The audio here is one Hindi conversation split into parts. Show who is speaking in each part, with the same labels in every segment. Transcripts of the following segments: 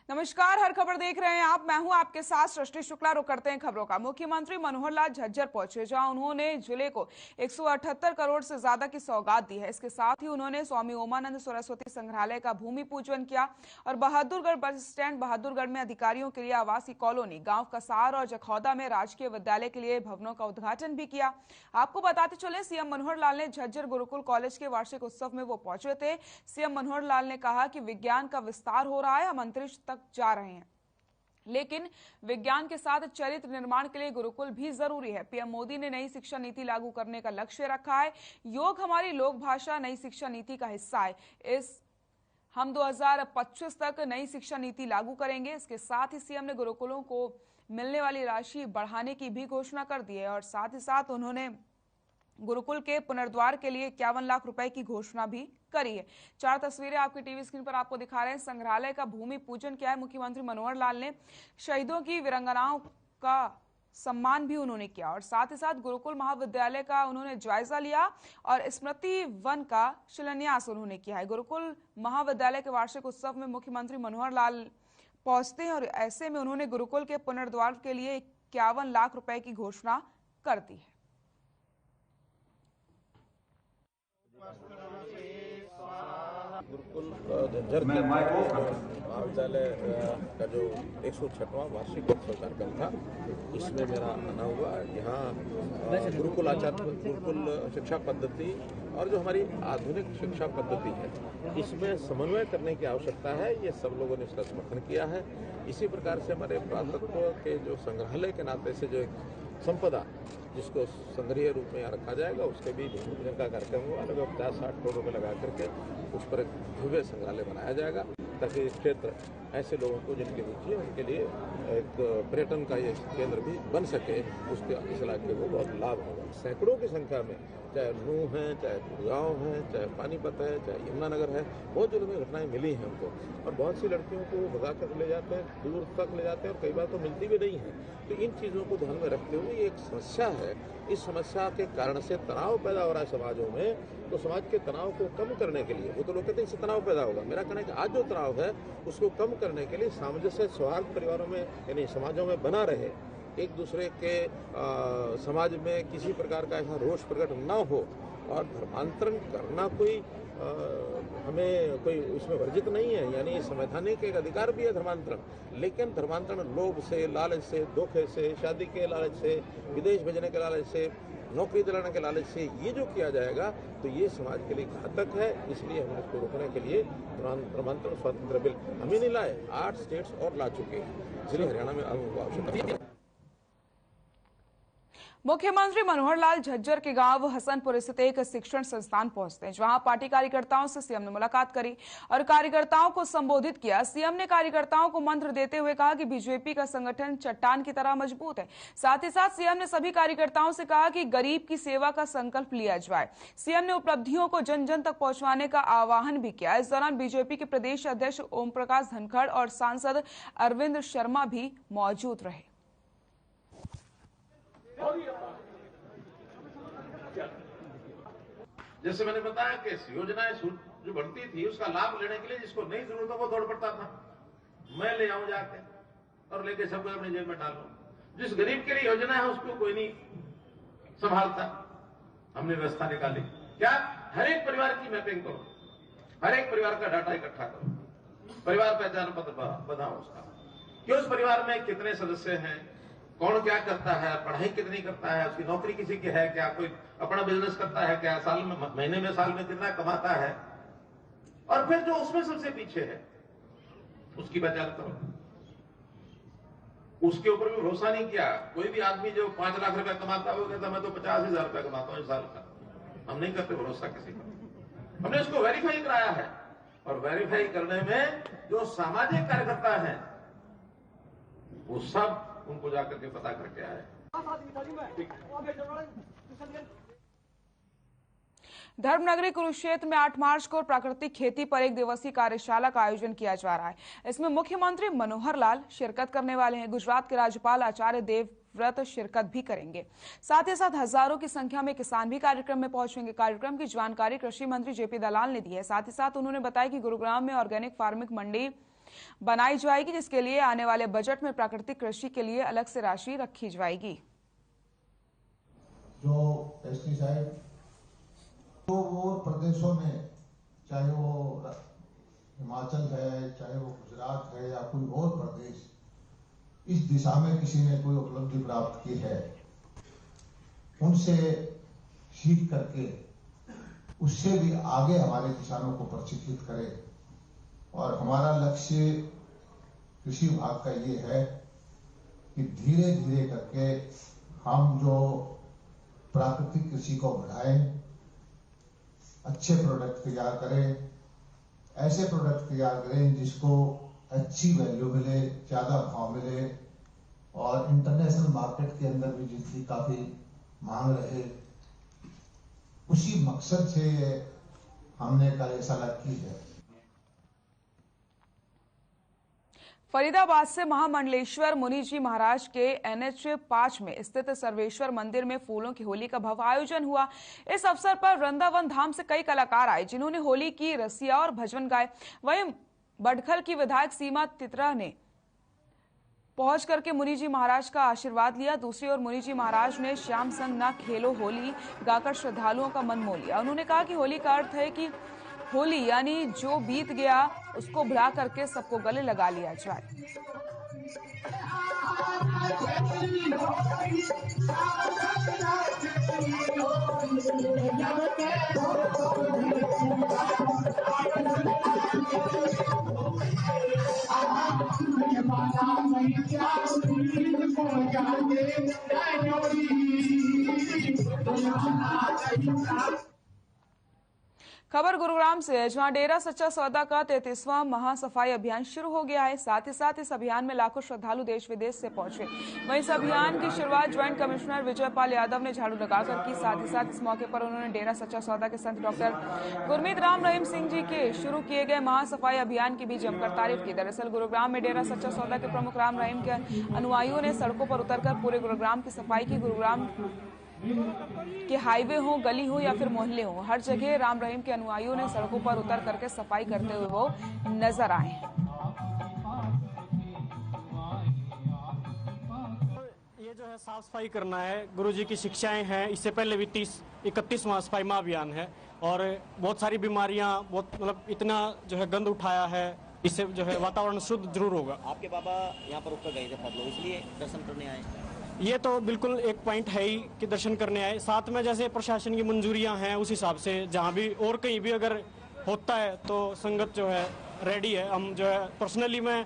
Speaker 1: नमस्कार, हर खबर देख रहे हैं आप। मैं हूं आपके साथ सृष्टि शुक्ला। रुक करते हैं खबरों का। मुख्यमंत्री मनोहर लाल झज्जर पहुंचे, जहां उन्होंने जिले को 178 करोड़ से ज्यादा की सौगात दी है। इसके साथ ही उन्होंने स्वामी ओमानंद सरस्वती संग्रहालय का भूमि पूजन किया और बहादुरगढ़ बस स्टैंड बहादुरगढ़ में अधिकारियों के लिए आवासीय कॉलोनी, गांव कसार और जखौदा में राजकीय विद्यालय के लिए भवनों का उद्घाटन भी किया। आपको बताते चले, सीएम मनोहर लाल ने झज्जर गुरुकुल कॉलेज के वार्षिक उत्सव में वो पहुंचे थे। सीएम मनोहर लाल ने कहा कि विज्ञान का विस्तार हो रहा है, हम अंतरिक्ष तक जा रहे हैं, लेकिन विज्ञान के साथ चरित्र निर्माण के लिए गुरुकुल भी जरूरी है। पीएम मोदी ने नई शिक्षा नीति लागू करने का लक्ष्य रखा है। योग हमारी लोक भाषा नई शिक्षा नीति का हिस्सा है। हम 2025 तक नई शिक्षा नीति लागू करेंगे। इसके साथ ही सीएम ने गुरुकुलों को मिलने वाली राशि बढ़ाने की भी घोषणा कर दी है और साथ ही साथ उन्होंने गुरुकुल के पुनर्द्वार के लिए 51 लाख रुपए की घोषणा भी करी है। 4 तस्वीरें आपकी टीवी स्क्रीन पर आपको दिखा रहे हैं। संग्रहालय का भूमि पूजन किया है मुख्यमंत्री मनोहर लाल ने। शहीदों की वीरांगनाओं का सम्मान भी उन्होंने किया और साथ ही साथ गुरुकुल महाविद्यालय का उन्होंने जायजा लिया और स्मृति वन का शिलान्यास उन्होंने किया है। गुरुकुल महाविद्यालय के वार्षिक उत्सव में मुख्यमंत्री मनोहर लाल पहुंचते हैं और ऐसे में उन्होंने गुरुकुल के पुनर्द्वार के लिए 51 लाख रुपए की घोषणा कर दी है।
Speaker 2: गुरुकुल झज्जर के महाविद्यालय का जो 106वां वार्षिक उत्सव कार्यक्रम था, इसमें मेरा आना हुआ। यहाँ गुरुकुल शिक्षा पद्धति और जो हमारी आधुनिक शिक्षा पद्धति है, इसमें समन्वय करने की आवश्यकता है। ये सब लोगों ने इसका समर्थन किया है। इसी प्रकार से हमारे पुरातत्व के जो संग्रहालय के नाते से जो एक संपदा जिसको संग्रह रूप में यहाँ रखा जाएगा, उसके भी भूमिपूजन का कार्यक्रम हुआ। लगभग 50-60 करोड़ रुपये लगा करके उस पर एक भव्य संग्रहालय बनाया जाएगा, ताकि इस क्षेत्र ऐसे लोगों को जिनकी रुचि है उनके लिए एक पर्यटन का ये केंद्र भी बन सके, उसके इस इलाके को बहुत लाभ होगा। सैकड़ों की संख्या में, चाहे नूह है, चाहे गुड़गांव है, चाहे पानीपत है, चाहे यमुनानगर है, बहुत जगह में घटनाएं मिली हैं हमको। और बहुत सी लड़कियों को भगा कर ले जाते हैं, दूर तक ले जाते हैं और कई बार तो मिलती भी नहीं है। तो इन चीज़ों को ध्यान में रखते हुए ये एक समस्या है। इस समस्या के कारण से तनाव पैदा हो रहा है समाजों में। तो समाज के तनाव को कम करने के लिए, वो तो लोग कहते हैं इससे तनाव पैदा होगा, मेरा कहना है कि आज जो तनाव है उसको कम करने के लिए सामंजस्य सौहार्द परिवारों में यानी समाजों में बना रहे, एक दूसरे के समाज में किसी प्रकार का ऐसा रोष प्रकट न हो। और धर्मांतरण करना कोई हमें कोई उसमें वर्जित नहीं है, यानी संवैधानिक एक अधिकार भी है धर्मांतरण। लेकिन धर्मांतरण लोभ से, लालच से, धोखे से, शादी के लालच से, विदेश भेजने के लालच से, नौकरी दिलाने के लालच से ये जो किया जाएगा तो ये समाज के लिए घातक है। इसलिए हम इसको रोकने के लिए धर्मांतरण स्वतंत्र बिल हम ही नहीं लाए, 8 स्टेट्स और ला चुके हैं, इसलिए हरियाणा में आवश्यकता।
Speaker 1: मुख्यमंत्री मनोहर लाल झज्जर के गांव हसनपुर स्थित एक शिक्षण संस्थान पहुंचते हैं, जहां पार्टी कार्यकर्ताओं से सीएम ने मुलाकात करी और कार्यकर्ताओं को संबोधित किया। सीएम ने कार्यकर्ताओं को मंत्र देते हुए कहा कि बीजेपी का संगठन चट्टान की तरह मजबूत है। साथ ही साथ सीएम ने सभी कार्यकर्ताओं से कहा कि गरीब की सेवा का संकल्प लिया जाए। सीएम ने उपलब्धियों को जन जन तक पहुंचाने का आह्वान भी किया। इस दौरान बीजेपी के प्रदेश अध्यक्ष ओम प्रकाश धनखड़ और सांसद अरविंद शर्मा भी मौजूद रहे।
Speaker 3: जैसे मैंने बताया कि योजनाएं जो बढ़ती थी उसका लाभ लेने के लिए जिसको नहीं जरूरत हो वो दौड़ पड़ता था, मैं ले आऊं जाके और लेके सबको अपनी जेब में डालूं। जिस गरीब के लिए योजना है उसको कोई नहीं संभालता। हमने व्यवस्था निकाली, क्या हर एक परिवार की मैपिंग करो, हर एक परिवार का डाटा इकट्ठा करो, परिवार पहचान पत्र बनाओ उसका, कि उस परिवार में कितने सदस्य हैं, कौन क्या करता है, पढ़ाई कितनी करता है, उसकी नौकरी किसी की है क्या, कोई अपना बिजनेस करता है क्या, साल में, महीने में, साल में कितना कमाता है, और फिर जो उसमें सबसे पीछे है उसकी पहचान करो। उसके ऊपर भी भरोसा नहीं किया। कोई भी आदमी जो 5 लाख रुपया कमाता है वो कहता मैं तो 50,000 रुपया कमाता हूं इस साल का। हम नहीं करते भरोसा किसी पर। हमने उसको वेरीफाई कराया है और वेरीफाई करने में जो सामाजिक कार्यकर्ता है वो सब उनको जाकर के पता करके आए।
Speaker 1: धर्मनगरी कुरुक्षेत्र में 8 मार्च को प्राकृतिक खेती पर 1 दिवसीय कार्यशाला का आयोजन किया जा रहा है। इसमें मुख्यमंत्री मनोहर लाल शिरकत करने वाले हैं। गुजरात के राज्यपाल आचार्य देव व्रत शिरकत भी करेंगे। साथ ही साथ हजारों की संख्या में किसान भी कार्यक्रम में पहुंचेंगे। कार्यक्रम की जानकारी कृषि मंत्री जेपी दलाल ने दी है। साथ ही साथ उन्होंने बताया कि गुरुग्राम में ऑर्गेनिक फार्मिंग मंडी बनाई जाएगी, जिसके लिए आने वाले बजट में प्राकृतिक कृषि के लिए अलग से राशि रखी जाएगी।
Speaker 4: जो पेस्टिसाइड तो वो प्रदेशों में, चाहे वो हिमाचल है, चाहे वो गुजरात है या कोई और प्रदेश, इस दिशा में किसी ने कोई उपलब्धि प्राप्त की है, उनसे सीख करके उससे भी आगे हमारे किसानों को प्रशिक्षित करें। और हमारा लक्ष्य कृषि विभाग का ये है कि धीरे धीरे करके हम जो प्राकृतिक कृषि को बढ़ाएं, अच्छे प्रोडक्ट तैयार करें, ऐसे प्रोडक्ट तैयार करें जिसको अच्छी वैल्यू मिले, ज्यादा भाव मिले और इंटरनेशनल मार्केट के अंदर भी जिसकी काफी मांग रहे। उसी मकसद से हमने कार्यशाला की है।
Speaker 1: फरीदाबाद से महामंडलेश्वर मुनि जी महाराज के NH 5 में स्थित सर्वेश्वर मंदिर में फूलों की होली का भव्य आयोजन हुआ। इस अवसर पर वृंदावन धाम से कई कलाकार आए, जिन्होंने होली की रसिया और भजन गाए। वहीं बडखल की विधायक सीमा तित्रा ने पहुंच करके मुनि जी महाराज का आशीर्वाद लिया। दूसरी ओर मुनि जी महाराज ने श्याम संग ना खेलो होली गाकर श्रद्धालुओं का मन मोह लिया। उन्होंने कहा कि होली का अर्थ है कि होली यानी जो बीत गया उसको भुला करके सबको गले लगा लिया जाए। खबर गुरुग्राम से है, जहां डेरा सच्चा सौदा का 33वां महासफाई अभियान शुरू हो गया है। साथ ही साथ इस अभियान में लाखों श्रद्धालु देश विदेश से पहुंचे। वहीं इस अभियान की शुरुआत ज्वाइंट कमिश्नर विजयपाल यादव ने झाड़ू लगाकर की। साथ ही साथ इस मौके पर उन्होंने डेरा सच्चा सौदा के संत डॉक्टर गुरमीत राम रहीम सिंह जी के शुरू किए गए महासफाई अभियान की भी जमकर तारीफ की। दरअसल गुरुग्राम में डेरा सच्चा सौदा के प्रमुख राम रहीम के अनुयायियों ने सड़कों पर उतरकर पूरे गुरुग्राम की सफाई की। गुरुग्राम के हाईवे हो, गली हो या फिर मोहल्ले हो, हर जगह राम रहीम के अनुयायियों ने सड़कों पर उतर करके सफाई करते हुए वो नजर आए।
Speaker 5: ये जो है साफ सफाई करना है, गुरुजी की शिक्षाएं हैं। इससे पहले भी 31वां सफाई महाअभियान है और बहुत सारी बीमारियां, बहुत मतलब इतना जो है गंद उठाया है, इससे जो है वातावरण शुद्ध जरूर होगा।
Speaker 6: आपके बाबा यहाँ पर रुक गए थे फरलो, इसलिए दर्शन करने आए।
Speaker 5: ये तो बिल्कुल एक पॉइंट है ही कि दर्शन करने आए। साथ में जैसे प्रशासन की मंजूरियां हैं, उस हिसाब से जहां भी और कहीं भी अगर होता है तो संगत जो है रेडी है। हम जो है पर्सनली मैं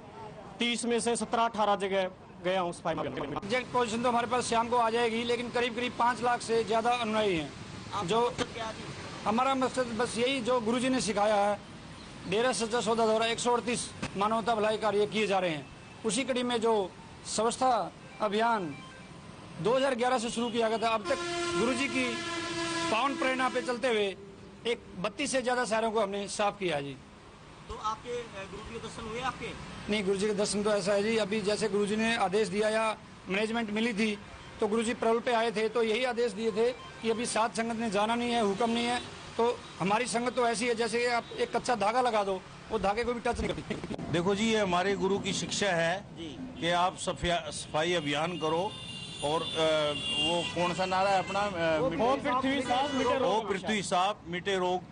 Speaker 5: 30 में से 17-18 जगह गया हूँ सफाई में।
Speaker 7: एग्जैक्ट पोजीशन तो हमारे पास शाम को आ जाएगी, लेकिन करीब 5 लाख से ज्यादा अनुयायी हैं। जो हमारा मकसद बस यही जो गुरुजी ने सिखाया है, डेरा सच्चा सौदा द्वारा 138 मानवता भलाई कार्य किए जा रहे हैं। उसी कड़ी में जो स्वच्छता अभियान 2011 से शुरू किया गया था, अब तक गुरुजी की पावन प्रेरणा पे चलते हुए 32 से ज्यादा शहरों को हमने साफ किया जी।
Speaker 6: तो आपके गुरुजी के दर्शन हुए आपके?
Speaker 7: नहीं, गुरुजी के दर्शन तो ऐसा है जी, अभी जैसे गुरुजी ने आदेश दिया या मैनेजमेंट मिली थी तो गुरुजी प्रबल पे आए थे, तो यही आदेश दिए थे कि अभी साथ संगत ने जाना नहीं है, हुक्म नहीं है। तो हमारी संगत तो ऐसी है जैसे आप एक कच्चा धागा लगा दो, वो धागे को भी टच नहीं करती।
Speaker 8: देखो जी, ये हमारे गुरु की शिक्षा है कि आप सफाई अभियान करो। और वो कौन सा नारा है अपना, पृथ्वी साफ मिटे रोग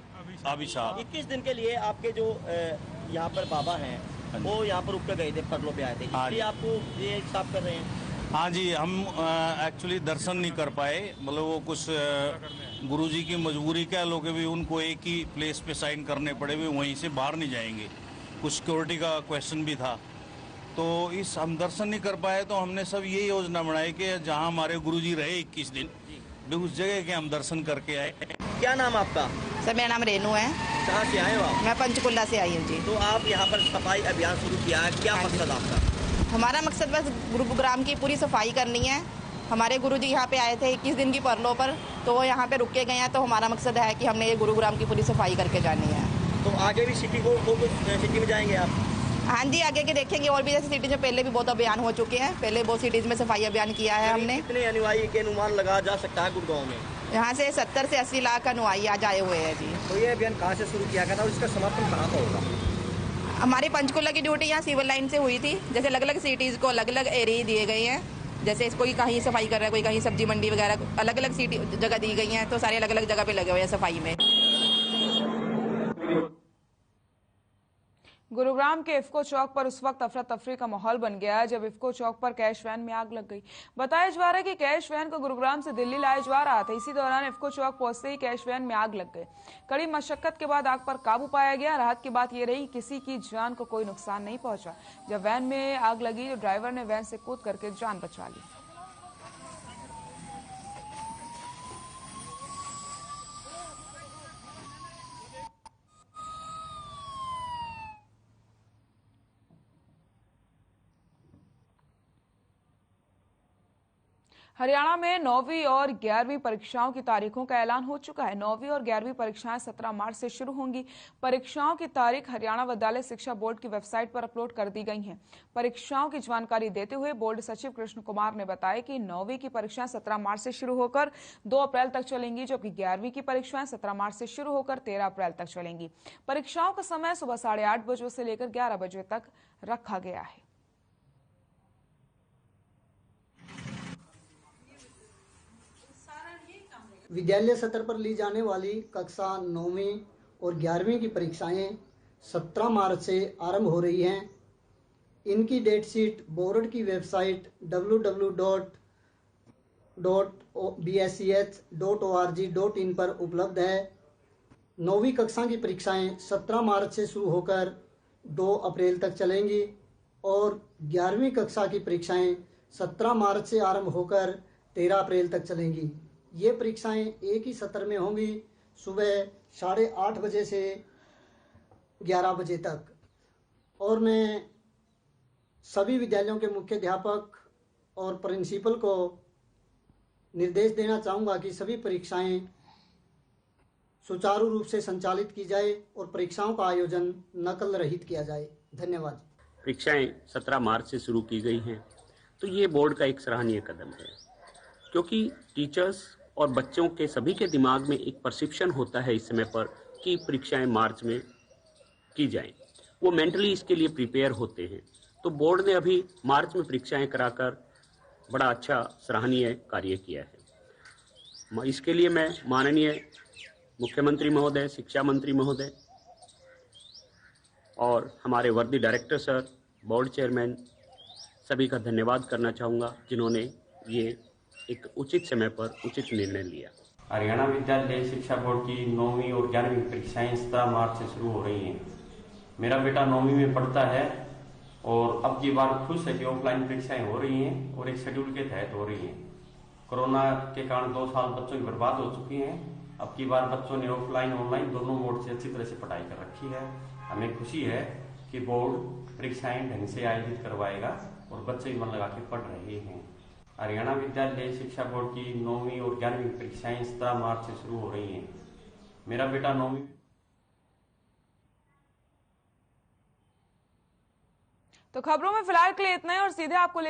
Speaker 8: अभिशाप।
Speaker 6: 21 दिन के लिए आपके जो यहाँ पर बाबा हैं वो यहाँ पर रुक के गए थे, फरलो पे आए थे, इसलिए आपको ये साफ कर रहे हैं।
Speaker 8: हाँ जी, हम एक्चुअली दर्शन नहीं कर पाए, मतलब वो कुछ गुरुजी की मजबूरी कह लो कि भी उनको एक ही प्लेस पे साइन करने पड़े, भी वहीं से बाहर नहीं जाएंगे। कुछ सिक्योरिटी का क्वेश्चन भी था, तो हम दर्शन नहीं कर पाए। तो हमने सब ये योजना बनाई कि जहाँ हमारे गुरुजी रहे 21 दिन, भी उस जगह के हम दर्शन करके आए।
Speaker 6: क्या नाम आपका?
Speaker 9: सर, मेरा नाम रेनू है।
Speaker 6: कहाँ से आए हो आप?
Speaker 9: मैं पंचकुला से आई हूँ जी।
Speaker 6: तो आप यहाँ पर सफाई अभियान शुरू किया है, क्या मकसद आपका?
Speaker 9: हमारा मकसद बस गुरुग्राम की पूरी सफाई करनी है। हमारे गुरुजी यहाँ पे आए थे 21 दिन की परलो पर, तो वो यहाँ पे रुक के गए हैं। तो हमारा मकसद है कि हमने ये गुरुग्राम की पूरी सफाई करके जानी है।
Speaker 6: तो आगे भी सिटी में जाएंगे आप?
Speaker 9: हाँ जी, आगे के देखेंगे और भी जैसे सिटीज में पहले भी बहुत अभियान हो चुके हैं, पहले बहुत सिटीज में सफाई अभियान किया है हमने।
Speaker 6: कितने अनुयायी के अनुमान लगा जा सकता है गुड़गांव में?
Speaker 9: यहाँ से 70 से 80 लाख अनुयायी आज आए हुए हैं जी।
Speaker 6: तो ये अभियान कहाँ से शुरू किया गया था और इसका समापन कहाँ पर होगा?
Speaker 9: हमारी पंचकुला की ड्यूटी यहाँ सिविल लाइन से हुई थी। जैसे अलग अलग सिटीज को अलग अलग एरिया दिए गए हैं, जैसे कोई कहीं सफाई कर रहा है, कोई कहीं सब्जी मंडी वगैरह, अलग अलग सिटी जगह दी गई हैं, तो सारे अलग अलग जगह पे लगे हुए हैं सफाई में।
Speaker 1: गुरुग्राम के इफ्को चौक पर उस वक्त अफरा तफरी का माहौल बन गया जब इफ्को चौक पर कैश वैन में आग लग गई। बताया जा रहा है कि कैश वैन को गुरुग्राम से दिल्ली लाया जा रहा था। इसी दौरान इफ्को चौक पहुंचते ही कैश वैन में आग लग गई। कड़ी मशक्कत के बाद आग पर काबू पाया गया। राहत की बात यह रही किसी की जान को कोई नुकसान नहीं पहुंचा। जब वैन में आग लगी तो ड्राइवर ने वैन से कूद करके जान बचा ली। हरियाणा में 9वीं और 11वीं परीक्षाओं की तारीखों का ऐलान हो चुका है। 9वीं और 11वीं परीक्षाएं 17 मार्च से शुरू होंगी। परीक्षाओं की तारीख हरियाणा विद्यालय शिक्षा बोर्ड की वेबसाइट पर अपलोड कर दी गई हैं। परीक्षाओं की जानकारी देते हुए बोर्ड सचिव कृष्ण कुमार ने बताया कि 9वीं की परीक्षाएं 17 मार्च से शुरू होकर 2 अप्रैल तक चलेंगी, जबकि 11वीं की परीक्षाएं 17 मार्च से शुरू होकर 13 अप्रैल तक चलेंगी। परीक्षाओं का समय सुबह 8:30 बजे से लेकर 11 बजे तक रखा गया है।
Speaker 10: विद्यालय स्तर पर ली जाने वाली कक्षा 9वीं और 11वीं की परीक्षाएं 17 मार्च से आरंभ हो रही हैं। इनकी डेट शीट बोर्ड की वेबसाइट www.bsch.org.in पर उपलब्ध है। 9वीं कक्षा की परीक्षाएं 17 मार्च से शुरू होकर 2 अप्रैल तक चलेंगी और 11वीं कक्षा की परीक्षाएं 17 मार्च से आरंभ होकर 13 अप्रैल तक चलेंगी। ये परीक्षाएं एक ही सत्र में होंगी, सुबह 8:30 बजे से 11 बजे तक। और मैं सभी विद्यालयों के मुख्याध्यापक और प्रिंसिपल को निर्देश देना चाहूँगा कि सभी परीक्षाएं सुचारू रूप से संचालित की जाए और परीक्षाओं का आयोजन नकल रहित किया जाए। धन्यवाद।
Speaker 11: परीक्षाएं 17 मार्च से शुरू की गई हैं, तो ये बोर्ड का एक सराहनीय कदम है, क्योंकि टीचर्स और बच्चों के सभी के दिमाग में एक परसेप्शन होता है इस समय पर कि परीक्षाएं मार्च में की जाएं। वो मेंटली इसके लिए प्रिपेयर होते हैं। तो बोर्ड ने अभी मार्च में परीक्षाएं कराकर बड़ा अच्छा सराहनीय कार्य किया है। इसके लिए मैं माननीय मुख्यमंत्री महोदय, शिक्षा मंत्री महोदय और हमारे वर्दी डायरेक्टर सर, बोर्ड चेयरमैन सभी का धन्यवाद करना चाहूँगा, जिन्होंने ये एक उचित समय पर उचित निर्णय लिया।
Speaker 12: हरियाणा विद्यालय शिक्षा बोर्ड की 9वीं और 11वीं परीक्षाएं 17 मार्च से शुरू हो रही हैं। मेरा बेटा 9वीं में पढ़ता है और अब की बार खुश है कि ऑफलाइन परीक्षाएं हो रही हैं और एक शेड्यूल के तहत हो रही हैं। कोरोना के कारण 2 साल बच्चों की बर्बाद हो चुकी हैं। अब की बार बच्चों ने ऑफलाइन ऑनलाइन दोनों मोड से अच्छी तरह से पढ़ाई कर रखी है। हमें खुशी है कि बोर्ड परीक्षाएं ढंग से आयोजित करवाएगा और बच्चे मन लगा के पढ़ रहे हैं। हरियाणा विद्यालय शिक्षा बोर्ड की 9वीं और 11वीं परीक्षाएं 17 मार्च से शुरू हो रही हैं। मेरा बेटा 9वीं।
Speaker 1: तो खबरों में फिलहाल के लिए इतना ही और सीधे आपको